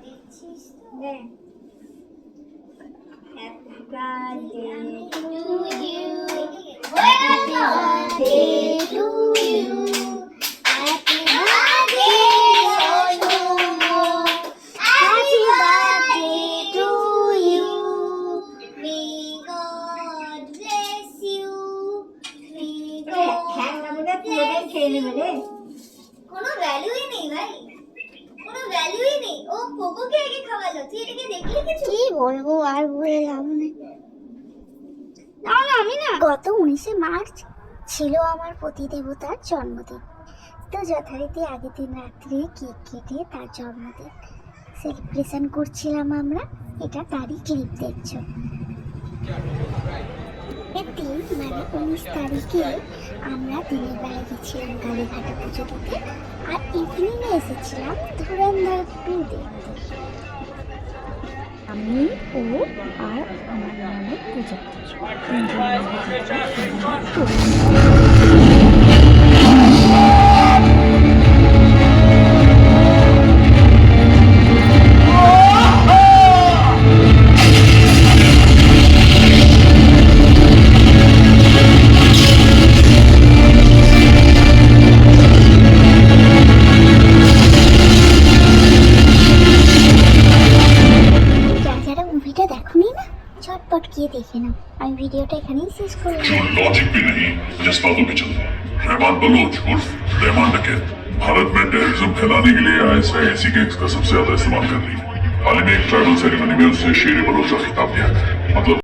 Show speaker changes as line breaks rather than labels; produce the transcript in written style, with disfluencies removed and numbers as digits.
দিচ্ছিস তো?
Happy birthday to you.
Happy birthday to you. Happy birthday, Sonu. Happy birthday to you. May God bless you. May God
খেয়ে নেবে রে।
কোনো ভ্যালুই নেই ভাই, কোনো ভ্যালুই নেই। ও কোকোকে আগে খাওয়ালো, তুই এটাকে দেখলি কিছু?
কি বলবো আর বলে লাভ নেই। না না আমি না, গত 19শে মার্চ ছিল আমার পতিদেবতার জন্মদিন। তো যথারীতি আগের দিন রাত্রে কেক কেটে তার জন্মদিন সেলিব্রেশন করছিলাম আমরা। এটা তারই ক্লিপ দেখছো। দিন মানে 19 তারিখে আমরা দিনের বেলা গেছিলাম কালীঘাটে পুজো দিতে, আর ইভিনিংয়ে এসেছিলাম ধুরন্ধর 2 দেখতে। আমি ও আর আমার নামের পুজো झटपट किए देखे ना। আমি ভিডিওটা এখানেই শেষ করলাম।
जो लॉजिक भी नहीं, जज्बातों पे चलता है। रहमान बलोच उर्फ रहमान डकैत भारत में टेररिज्म फैलाने के लिए आईएसआई ऐसी गैंग्स का सबसे ज्यादा इस्तेमाल कर रही है। हाल ही में एक ट्राइबल सेरेमनी में उसने शेर बलोच का खिताब दिया। मतलब